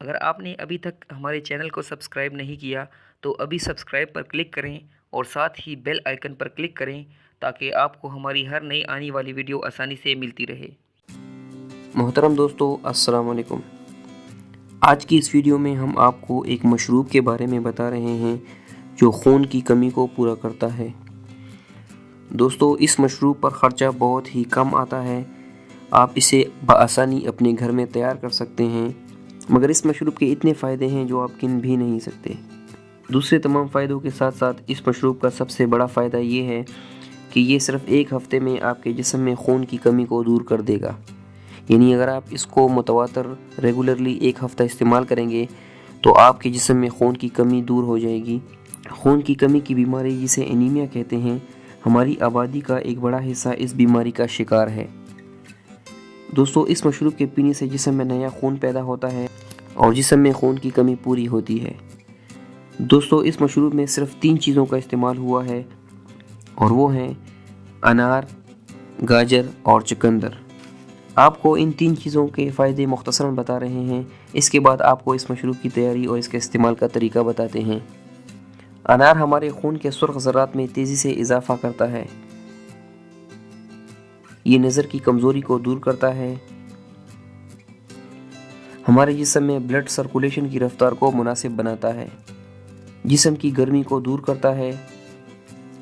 اگر آپ نے ابھی تک ہمارے چینل کو سبسکرائب نہیں کیا تو ابھی سبسکرائب پر کلک کریں اور ساتھ ہی بیل آئیکن پر کلک کریں تاکہ آپ کو ہماری ہر نئی آنے والی ویڈیو آسانی سے ملتی رہے۔ محترم دوستو، السلام علیکم۔ آج کی اس ویڈیو میں ہم آپ کو ایک مشروب کے بارے میں بتا رہے ہیں جو خون کی کمی کو پورا کرتا ہے۔ دوستو، اس مشروب پر خرچہ بہت ہی کم آتا ہے، آپ اسے بآسانی اپنے گھر میں تیار کر سکتے ہیں، مگر اس مشروب کے اتنے فائدے ہیں جو آپ گن بھی نہیں سکتے۔ دوسرے تمام فائدوں کے ساتھ ساتھ اس مشروب کا سب سے بڑا فائدہ یہ ہے کہ یہ صرف ایک ہفتے میں آپ کے جسم میں خون کی کمی کو دور کر دے گا۔ یعنی اگر آپ اس کو متواتر ریگولرلی ایک ہفتہ استعمال کریں گے تو آپ کے جسم میں خون کی کمی دور ہو جائے گی۔ خون کی کمی کی بیماری جسے انیمیا کہتے ہیں، ہماری آبادی کا ایک بڑا حصہ اس بیماری کا شکار ہے۔ دوستو، اس مشروب کے پینے سے جسم میں نیا خون پیدا ہوتا ہے اور جسم میں خون کی کمی پوری ہوتی ہے۔ دوستو، اس مشروب میں صرف 3 چیزوں کا استعمال ہوا ہے اور وہ ہیں انار، گاجر اور چقندر۔ آپ کو ان 3 چیزوں کے فائدے مختصراً بتا رہے ہیں، اس کے بعد آپ کو اس مشروب کی تیاری اور اس کے استعمال کا طریقہ بتاتے ہیں۔ انار ہمارے خون کے سرخ ذرات میں تیزی سے اضافہ کرتا ہے۔ یہ نظر کی کمزوری کو دور کرتا ہے، ہمارے جسم میں بلڈ سرکولیشن کی رفتار کو مناسب بناتا ہے، جسم کی گرمی کو دور کرتا ہے،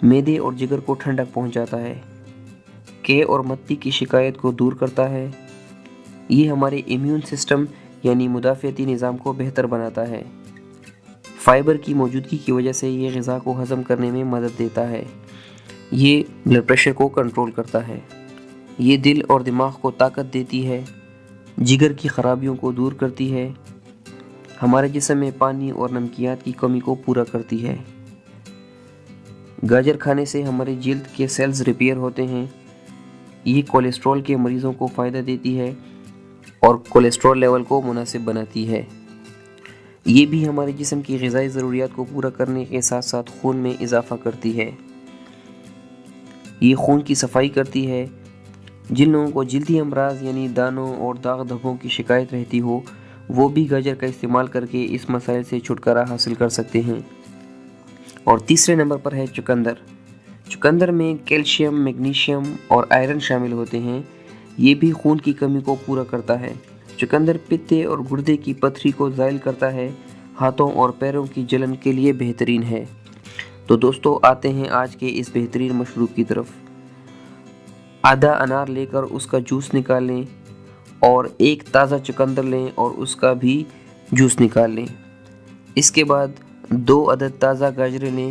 معدے اور جگر کو ٹھنڈک پہنچاتا ہے، کے اور متی کی شکایت کو دور کرتا ہے۔ یہ ہمارے امیون سسٹم یعنی مدافعتی نظام کو بہتر بناتا ہے۔ فائبر کی موجودگی کی وجہ سے یہ غذا کو ہضم کرنے میں مدد دیتا ہے۔ یہ بلڈ پریشر کو کنٹرول کرتا ہے۔ یہ دل اور دماغ کو طاقت دیتی ہے، جگر کی خرابیوں کو دور کرتی ہے، ہمارے جسم میں پانی اور نمکیات کی کمی کو پورا کرتی ہے۔ گاجر کھانے سے ہمارے جلد کے سیلز ریپیئر ہوتے ہیں۔ یہ کولیسٹرول کے مریضوں کو فائدہ دیتی ہے اور کولیسٹرول لیول کو مناسب بناتی ہے۔ یہ بھی ہمارے جسم کی غذائی ضروریات کو پورا کرنے کے ساتھ ساتھ خون میں اضافہ کرتی ہے۔ یہ خون کی صفائی کرتی ہے۔ جن لوگوں کو جلدی امراض یعنی دانوں اور داغ دھبوں کی شکایت رہتی ہو، وہ بھی گاجر کا استعمال کر کے اس مسائل سے چھٹکارا حاصل کر سکتے ہیں۔ اور تیسرے نمبر پر ہے چقندر۔ چقندر میں کیلشیم، میگنیشیم اور آئرن شامل ہوتے ہیں، یہ بھی خون کی کمی کو پورا کرتا ہے۔ چقندر پتے اور گردے کی پتھری کو زائل کرتا ہے، ہاتھوں اور پیروں کی جلن کے لیے بہترین ہے۔ تو دوستو، آتے ہیں آج کے اس بہترین مشروب کی طرف۔ آدھا انار لے کر اس کا جوس نکال لیں اور ایک تازہ چقندر لیں اور اس کا بھی جوس نکال لیں۔ اس کے بعد 2 عدد تازہ گاجریں لیں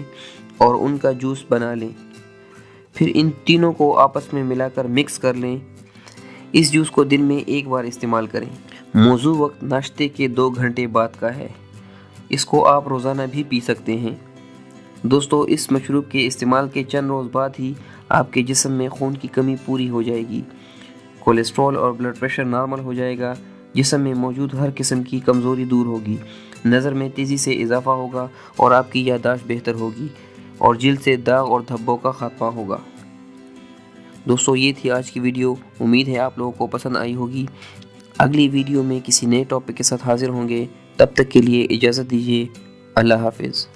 اور ان کا جوس بنا لیں۔ پھر ان تینوں کو آپس میں ملا کر مکس کر لیں۔ اس جوس کو دن میں ایک بار استعمال کریں۔ موزوں وقت ناشتے کے 2 گھنٹے بعد کا ہے۔ اس کو آپ روزانہ بھی پی سکتے ہیں۔ دوستو، اس مشروب کے استعمال کے چند روز بعد ہی آپ کے جسم میں خون کی کمی پوری ہو جائے گی، کولیسٹرول اور بلڈ پریشر نارمل ہو جائے گا، جسم میں موجود ہر قسم کی کمزوری دور ہوگی، نظر میں تیزی سے اضافہ ہوگا اور آپ کی یادداشت بہتر ہوگی اور جلد سے داغ اور دھبوں کا خاتمہ ہوگا۔ دوستو، یہ تھی آج کی ویڈیو، امید ہے آپ لوگوں کو پسند آئی ہوگی۔ اگلی ویڈیو میں کسی نئے ٹاپک کے ساتھ حاضر ہوں گے، تب تک کے لیے اجازت دیجیے۔ اللہ حافظ۔